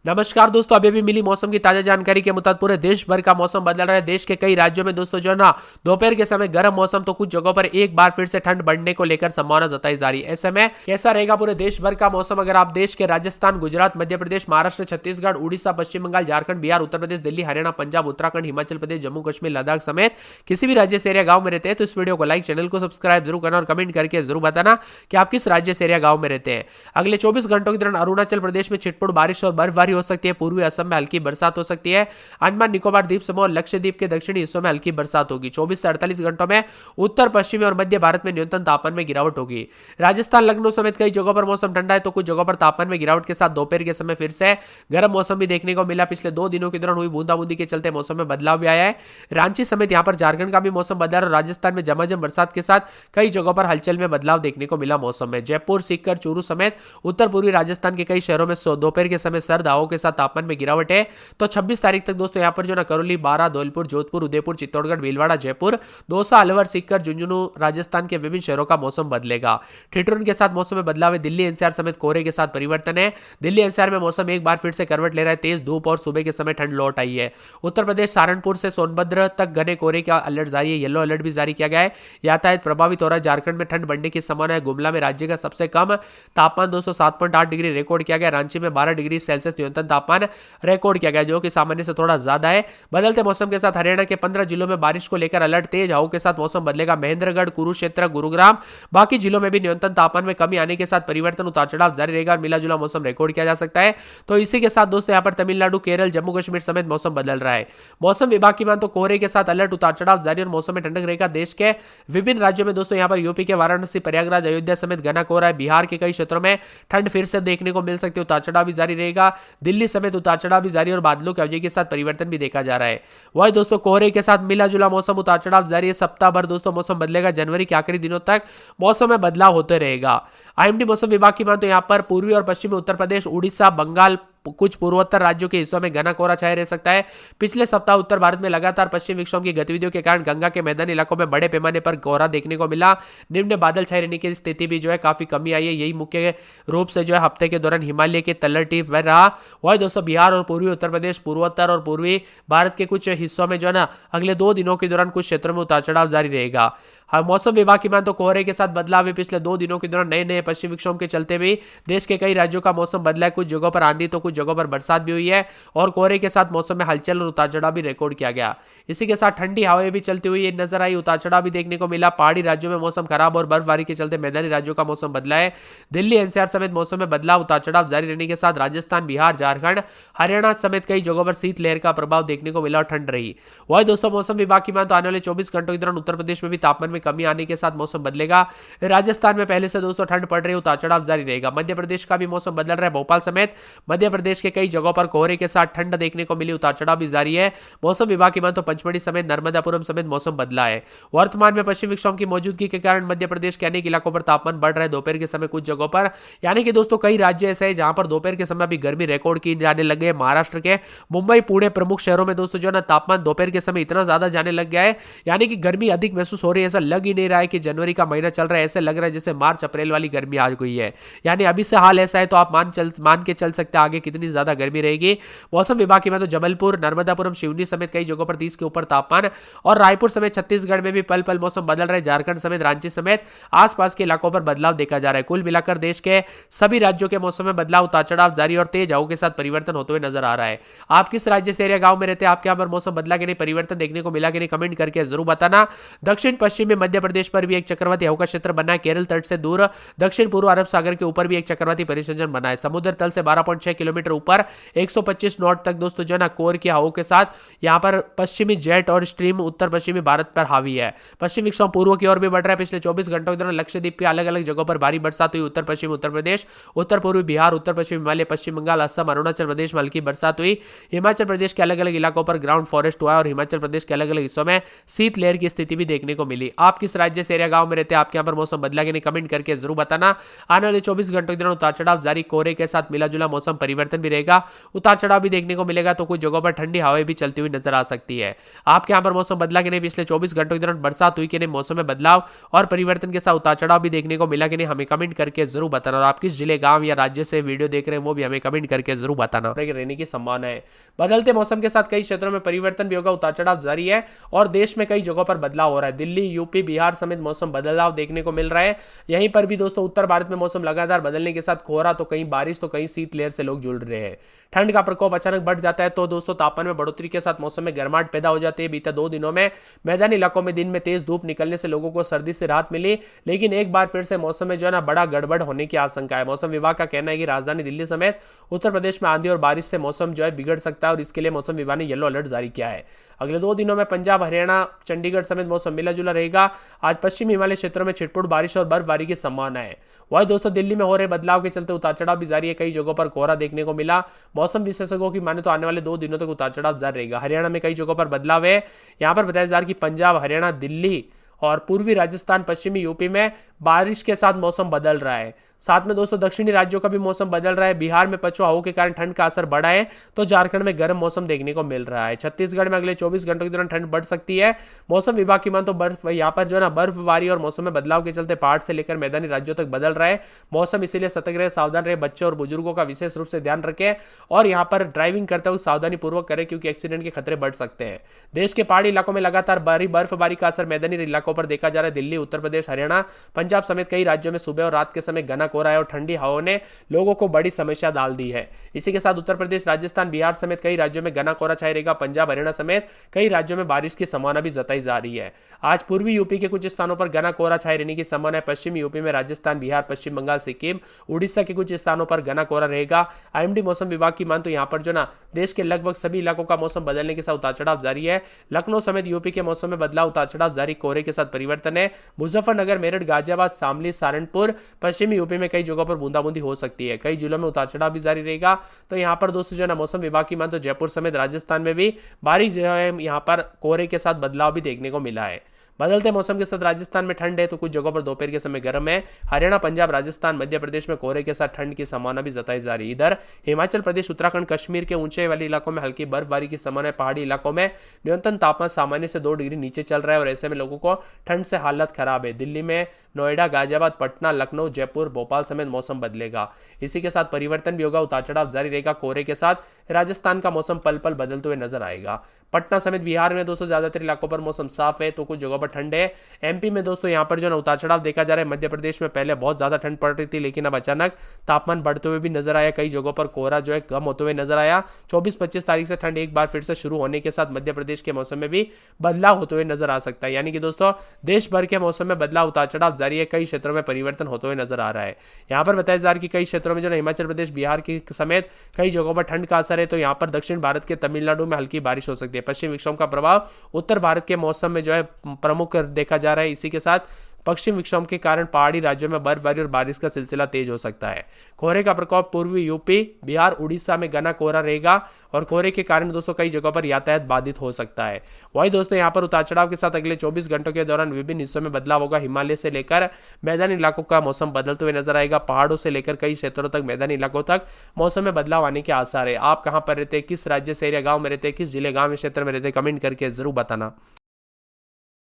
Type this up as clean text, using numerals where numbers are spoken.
नमस्कार दोस्तों, अभी भी मिली मौसम की ताजा जानकारी के मुताबिक पूरे देश भर का मौसम बदल रहा है। देश के कई राज्यों में दोस्तों जो है ना दोपहर के समय गर्म मौसम तो कुछ जगहों पर एक बार फिर से ठंड बढ़ने को लेकर संभावना जताई जा रही है। ऐसे में कैसा रहेगा पूरे देश भर का मौसम, अगर आप देश के राजस्थान, गुजरात, मध्य प्रदेश, महाराष्ट्र, छत्तीसगढ़, उड़ीसा, पश्चिम बंगाल, झारखंड, बिहार, उत्तर प्रदेश, दिल्ली, हरियाणा, पंजाब, उत्तराखंड, हिमाचल प्रदेश, जम्मू कश्मीर, लद्दाख समेत किसी भी राज्य से एरिया गांव में रहते हैं तो इस वीडियो को लाइक, चैनल को सब्सक्राइब जरूर करना और कमेंट करके जरूर बताना कि आप किस राज्य से एरिया गांव में रहते हैं। अगले 24 घंटों के दौरान अरुणाचल प्रदेश में छिटपुट बारिश और बर्फबारी हो सकती है। पूर्वी असम में हल्की बरसात हो सकती है। अंडमान निकोबार द्वीप समूह और लक्षद्वीप के दक्षिणी हिस्सों में हल्की बरसात होगी। 24 से 48 घंटों में उत्तर पश्चिमी और मध्य भारत में न्यूनतम तापमान में गिरावट होगी। राजस्थान, लखनऊ समेत कई जगहों पर मौसम ठंडा है तो कुछ जगहों पर तापमान में गिरावट के साथ दोपहर के समय फिर से गर्म मौसम भी देखने को मिला। पिछले 2 दिनों के दौरान हुई बूंदाबूंदी के चलते मौसम में बदलाव भी आया है। रांची समेत यहां पर झारखंड का भी मौसम बदला और राजस्थान में झमाझम बरसात के साथ कई जगहों पर हलचल में बदलाव देखने को मिला। मौसम में जयपुर, सीकर, चूरू समेत उत्तर पूर्वी राजस्थान के कई शहरों में दोपहर के समय सर्द हवाओं के साथ तापमान में गिरावट है। तो 26 तारीख तक दोस्तों यहां पर जो ना करौली, बारां, धौलपुर, जोधपुर, उदयपुर, चित्तौड़गढ़, भीलवाड़ा, जयपुर, दौसा, अलवर, सीकर, झुंझुनू राजस्थान के विभिन्न शहरों का मौसम बदलेगा। ठिठुरन के साथ मौसम में बदलाव है। दिल्ली एनसीआर समेत कोहरे के साथ परिवर्तन है। दिल्ली एनसीआर में मौसम एक बार फिर से करवट ले रहा है। तेज धूप और सुबह के समय ठंड लौट आई है। उत्तर प्रदेश सहारनपुर से सोनभद्र तक घने कोहरे का अलर्ट जारी है। येलो अलर्ट भी जारी किया गया है। यातायात प्रभावित हो रहा है। झारखंड में ठंड बढ़ने की संभावना है। गुमला में राज्य का सबसे कम तापमान 207.8 डिग्री रिकॉर्ड किया गया। रांची में 12 डिग्री सेल्सियस न्यूनतम तापमान रिकॉर्ड किया गया, जो कि सामान्य से थोड़ा ज्यादा है। बदलते मौसम के साथ हरियाणा के 15 जिलों में बारिश को लेकर अलर्ट। तेज हवाओं के साथ मौसम बदलेगा। महेंद्रगढ़, कुरुक्षेत्र, गुरुग्राम, बाकी जिलों में भी न्यूनतम तापमान में कमी आने के साथ परिवर्तन, उतार चढ़ाव जारी रहेगा और मिला जुला मौसम रिकॉर्ड किया जा सकता है। तो इसी के साथ दोस्तों यहाँ पर तमिलनाडु, केरल, जम्मू कश्मीर समेत मौसम बदल रहा है। मौसम विभाग की मान तो कोहरे के साथ अलर्ट, उतार चढ़ाव जारी और मौसम में ठंडक रहेगा। देश के विभिन्न राज्यों में दोस्तों यहाँ पर यूपी के वाराणसी, प्रयागराज, अयोध्या समेत घना कोहरा है। बिहार के कई क्षेत्रों में ठंड फिर से देखने को मिल सकती है। उतार चढ़ाव भी जारी रहेगा। दिल्ली समेत उतार चढ़ाव भी जारी और बादलों की अवधि के साथ परिवर्तन भी देखा जा रहा है। वही दोस्तों कोहरे के साथ मिला जुला मौसम, उतार चढ़ाव जारी है। सप्ताह भर दोस्तों मौसम बदलेगा। जनवरी के आखिरी दिनों तक मौसम में बदलाव होते रहेगा। आईएमडी मौसम विभाग की मान तो यहाँ पर पूर्वी और पश्चिमी उत्तर प्रदेश, उड़ीसा, बंगाल, कुछ पूर्वोत्तर राज्यों के हिस्सों में घना कोहरा छाया रह सकता है। पिछले सप्ताह उत्तर भारत में लगातार पश्चिम विक्षोभ की गतिविधियों के कारण गंगा के मैदानी इलाकों में बड़े पैमाने पर कोहरा देखने को मिला। निम्न बादल छाए रहने की स्थिति भी जो है काफी कमी आई है। यही मुख्य रूप से जो है हफ्ते के दौरान हिमालय के तलहटी पर रहा। वही दोस्तों बिहार और पूर्वी उत्तर प्रदेश, पूर्वोत्तर और पूर्वी भारत के कुछ हिस्सों में जो है ना अगले 2 दिनों के दौरान कुछ क्षेत्रों में उतार चढ़ाव जारी रहेगा। मौसम विभाग की मान तो कोहरे के साथ बदलाव है। पिछले 2 दिनों के दौरान नए नए पश्चिम विक्षोभ के चलते भी देश के कई राज्यों का मौसम बदला है। कुछ जगहों पर आंधी तो कुछ जगहों पर बरसात भी हुई है और कोहरे के साथ मौसम में हलचल और उतार चढ़ाव भी रिकॉर्ड किया गया। इसी के साथ ठंडी हवाएं भी चलती हुई नजर आई। उतार चढ़ाव भी देखने को मिला। पहाड़ी राज्यों में मौसम खराब और बर्फबारी के चलते मैदानी राज्यों का मौसम बदला है। दिल्ली एनसीआर समेत मौसम में बदलाव, उतार चढ़ाव जारी रहने के साथ राजस्थान, बिहार, झारखंड, हरियाणा समेत कई जगहों पर शीतलहर का प्रभाव देखने को मिला और ठंड रही। वही दोस्तों मौसम विभाग की मान तो आने वाले 24 घंटों के दौरान उत्तर प्रदेश में भी तापमान में कमी आने के साथ मौसम बदलेगा। राजस्थान में पहले से दोस्तों ठंड पड़ रही है, उतार चढ़ाव जारी रहेगा। मध्य प्रदेश का भी मौसम बदल रहा है। भोपाल समेत मध्य प्रदेश के कई जगहों पर कोहरे के साथ ठंड देखने को मिली, उतार चढ़ाव भी जारी है। मौसम विभाग की मान तो पंचमढ़ी समेत नर्मदापुरम समेत मौसम बदला है। वर्तमान में पश्चिम विक्षोभ की मौजूदगी के कारण मध्य प्रदेश के अनेक इलाकों पर तापमान बढ़ रहा है दोपहर के समय कुछ जगहों पर। यानी कि दोस्तों कई राज्य ऐसे हैं जहां पर दोपहर के समय भी गर्मी रिकॉर्ड की जाने लगे। महाराष्ट्र के मुंबई, पुणे प्रमुख शहरों में दोस्तों जो है ना तापमान दोपहर के समय इतना ज्यादा जाने लग गया है, यानी कि गर्मी अधिक महसूस हो रही है। ऐसा लग ही नहीं रहा है कि जनवरी का महीना चल रहा है। ऐसे लग रहा है जैसे मार्च अप्रैल वाली गर्मी आ गई है। यानी अभी से हाल ऐसा है तो आप मान के चल सकते हैं आगे कितनी ज्यादा गर्मी रहेगी। मौसम विभाग की मान तो जबलपुर, नर्मदापुरम, सिवनी समेत कई जगहों पर 30 के ऊपर तापमान और रायपुर समेत छत्तीसगढ़ में भी पल पल मौसम बदल रहा है। झारखंड समेत रांची समेत आसपास के इलाकों पर बदलाव देखा जा रहा है। कुल मिलाकर देश के सभी राज्यों के मौसम में बदलाव, उतार चढ़ाव जारी और तेज हवाओं के साथ परिवर्तन होते हुए नजर आ रहा है। आप किस राज्य से एरिया गांव में रहते हैं? आपके यहाँ पर मौसम बदला कि नहीं, परिवर्तन देखने को मिला कि नहीं, कमेंट करके जरूर बताना। दक्षिण पश्चिम में मध्य प्रदेश पर भी एक चक्रवाती हवा का क्षेत्र बना है। केरल तट से दूर दक्षिण पूर्व अरब सागर के ऊपर भी एक चक्रवाती परिसंचरण बना है। समुद्र तल से 12.6 किलोमीटर ऊपर 125 नॉट तक दोस्तों जो है ना कोर की हवाओं के साथ यहाँ पर पश्चिमी जेट और स्ट्रीम उत्तर पश्चिमी भारत पर हावी है। पश्चिम विक्षोभ पूर्व की ओर भी बढ़ रहा है। पिछले 24 घंटों के दौरान लक्षद्वीप के अलग अलग जगहों पर भारी बरसात हुई। उत्तर पश्चिमी उत्तर प्रदेश, उत्तर पूर्वी बिहार, उत्तर पश्चिम हिमालय, पश्चिम बंगाल, असम, अरुणाचल प्रदेश में हल्की बरसात हुई। हिमाचल प्रदेश के अलग अलग इलाकों पर ग्राउंड फॉरेस्ट हुआ और हिमाचल प्रदेश के अलग अलग हिस्सों में शीतलहर की स्थिति भी देखने को मिली। आप किस राज्य से एरिया गांव में रहते हैं, आपके यहाँ पर मौसम बदला कि नहीं, कमेंट करके जरूर बताना। आने वाले 24 घंटों के दौरान उतार चढ़ाव जारी, कोहरे के साथ मिला जुला मौसम परिवर्तन भी रहेगा, उतार चढ़ाव भी देखने को मिलेगा, तो कुछ जगहों पर ठंडी हवाएं भी चलती हुई नजर आ सकती है। आपके यहाँ पर मौसम बदला कि नहीं, पिछले 24 घंटों के दौरान बरसात हुई कि नहीं, मौसम में बदलाव और परिवर्तन के साथ उतार चढ़ाव भी देखने को मिला कि नहीं, हमें कमेंट करके जरूर बताना। और आप किस जिले, गांव या राज्य से वीडियो देख रहे हैं वो भी हमें कमेंट करके जरूर बताना। रहने की संभावना है। बदलते मौसम के साथ कई क्षेत्रों में परिवर्तन भी होगा, उतार चढ़ाव जारी है और देश में कई जगहों पर बदलाव हो रहा है। दिल्ली, यूपी, बिहार समेत मौसम बदलाव देखने को मिल रहा है। यहीं पर भी दोस्तों उत्तर भारत में मौसम लगातार बदलने के साथ कोहरा, तो कहीं बारिश, तो कहीं शीतलहर से लोग जुड़ रहे हैं। ठंड का प्रकोप अचानक बढ़ जाता है, तो दोस्तों तापमान में बढ़ोतरी के साथ मौसम में गर्माहट पैदा हो जाती है। बीते 2 दिनों में मैदानी इलाकों में दिन में तेज धूप निकलने से लोगों को सर्दी से राहत मिली, लेकिन एक बार फिर से मौसम में जो है ना बड़ा गड़बड़ होने की आशंका है। मौसम विभाग का कहना है कि राजधानी दिल्ली समेत उत्तर प्रदेश में आंधी और बारिश से मौसम जो है बिगड़ सकता है और इसके लिए मौसम विभाग ने येलो अलर्ट जारी किया है। अगले 2 दिनों में पंजाब, हरियाणा, चंडीगढ़ समेत मौसम मिला जुला रहेगा। आज पश्चिमी हिमालय क्षेत्रों में छिटपुट बारिश और बर्फबारी की संभावना है। वही दोस्तों दिल्ली में हो रहे बदलाव के चलते उतार चढ़ाव भी जारी है, कई जगहों पर कोहरा देखने को मिला। मौसम विशेषज्ञों की माने तो आने वाले 2 दिनों तक उतार चढ़ाव जारी रहेगा। हरियाणा में कई जगहों पर बदलाव है। यहाँ पर बताया जा रहा है कि पंजाब, हरियाणा, दिल्ली और पूर्वी राजस्थान, पश्चिमी यूपी में बारिश के साथ मौसम बदल रहा है। साथ में दोस्तों दक्षिणी राज्यों का भी मौसम बदल रहा है। बिहार में पछुआ हवाओं के कारण ठंड का असर बढ़ा है, तो झारखंड में गर्म मौसम देखने को मिल रहा है। छत्तीसगढ़ में अगले 24 घंटों के दौरान ठंड बढ़ सकती है। मौसम विभाग की मान तो बर्फ यहाँ पर जो है ना बर्फबारी और मौसम में बदलाव के चलते पहाड़ से लेकर मैदानी राज्यों तक बदल रहा है मौसम, इसीलिए सतर्क रहे, सावधान रहे, बच्चे और बुजुर्गों का विशेष रूप से ध्यान रखें और यहाँ पर ड्राइविंग करते हुए सावधानी पूर्वक करें, क्योंकि एक्सीडेंट के खतरे बढ़ सकते हैं। देश के पहाड़ी इलाकों में लगातार बर्फबारी का असर मैदानी इलाकों पर देखा जा रहा है। दिल्ली, उत्तर प्रदेश, हरियाणा, पंजाब समेत कई राज्यों में सुबह और रात के समय घना कोहरा है और ठंडी हवाओं ने लोगों को बड़ी समस्या डाल दी है। इसी के साथ उत्तर प्रदेश, राजस्थान, बिहार समेत कई राज्यों में घना कोहरा छाया रहेगा। पंजाब, हरियाणा समेत कई राज्यों में बारिश की संभावना भी जताई जा रही है। आज पूर्वी यूपी के कुछ स्थानों पर घना कोहरा छाए रहने की संभावना है। पश्चिमी यूपी में राजस्थान, बिहार, पश्चिम बंगाल, सिक्किम, उड़ीसा के कुछ स्थानों पर घना कोहरा रहेगा। आईएमडी मौसम विभाग की मान तो यहाँ पर जो ना देश के लगभग सभी इलाकों का मौसम बदलने के साथ उतार चढ़ाव जारी है। लखनऊ समेत यूपी के मौसम में बदलाव, उतार चढ़ाव जारी, कोहरे के साथ परिवर्तन है। मुजफ्फरनगर, मेरठ, गाजियाबाद, शामली, सहारनपुर, पश्चिमी यूपी में कई जगहों पर बूंदाबूंदी हो सकती है। कई जिलों में उतार चढ़ाव भी जारी रहेगा। तो यहाँ पर दोस्तों जो है ना मौसम विभाग की मान तो जयपुर समेत राजस्थान में भी बारिश जो है यहाँ पर कोहरे के साथ बदलाव भी देखने को मिला है। बदलते मौसम के साथ राजस्थान में ठंड है, तो कुछ जगहों पर दोपहर के समय गर्म है। हरियाणा, पंजाब, राजस्थान, मध्य प्रदेश में कोहरे के साथ ठंड की संभावना भी जताई जा रही है। इधर हिमाचल प्रदेश, उत्तराखंड, कश्मीर के ऊंचे वाले इलाकों में हल्की बर्फबारी की संभावना है। पहाड़ी इलाकों में न्यूनतम तापमान सामान्य से 2 डिग्री नीचे चल रहा है और ऐसे में लोगों को ठंड से हालत खराब है। दिल्ली में नोएडा, गाजियाबाद, पटना, लखनऊ, जयपुर, भोपाल समेत मौसम बदलेगा। इसी के साथ परिवर्तन भी होगा, उतार चढ़ाव जारी रहेगा। कोहरे के साथ राजस्थान का मौसम पल पल बदलते हुए नजर आएगा। पटना समेत बिहार में दोस्तों ज्यादातर इलाकों पर मौसम साफ है, तो कुछ जगहों पर ठंड है। एमपी में दोस्तों यहाँ पर जो है उतार चढ़ाव देखा जा रहा है। मध्य प्रदेश में पहले बहुत ज्यादा ठंड पड़ रही थी, लेकिन अब अचानक तापमान बढ़ते हुए भी नजर आया। कई जगहों पर कोहरा जो है कम होते हुए नजर आया। 24-25 तारीख से ठंड एक बार फिर से शुरू होने के साथ मध्य प्रदेश के मौसम में भी बदलाव होते हुए नजर आ सकता है। यानी कि दोस्तों देश भर के मौसम में बदलाव, उतार चढ़ाव जारी है। कई क्षेत्रों में परिवर्तन होते हुए नजर आ रहा है। यहाँ पर बताया जा रहा है कि कई क्षेत्रों में जो हिमाचल प्रदेश, बिहार के समेत कई जगहों पर ठंड का असर है। तो यहाँ पर दक्षिण भारत के तमिलनाडु में हल्की बारिश हो सकती है। पश्चिम विक्षोभ का प्रभाव उत्तर भारत के मौसम में जो है प्रमुख देखा जा रहा है। इसी के साथ पश्चिम विक्षोभ के कारण पहाड़ी राज्यों में बर्फबारी और बारिश का सिलसिला तेज हो सकता है। कोहरे का प्रकोप पूर्वी यूपी, बिहार, उड़ीसा में घना कोहरा रहेगा और कोहरे के कारण दोस्तों कई जगहों पर यातायात बाधित हो सकता है। वही दोस्तों यहाँ पर उतार चढ़ाव के साथ अगले 24 घंटों के दौरान विभिन्न हिस्सों में बदलाव होगा। हिमालय से लेकर मैदानी इलाकों का मौसम बदलते हुए नजर आएगा। पहाड़ों से लेकर कई क्षेत्रों तक, मैदानी इलाकों तक मौसम में बदलाव आने के आसार है। आप कहाँ पर रहते हैं, किस राज्य से एरिया गाँव में रहते हैं, किस जिले, गाँव, क्षेत्र में रहते हैं, कमेंट करके जरूर बताना।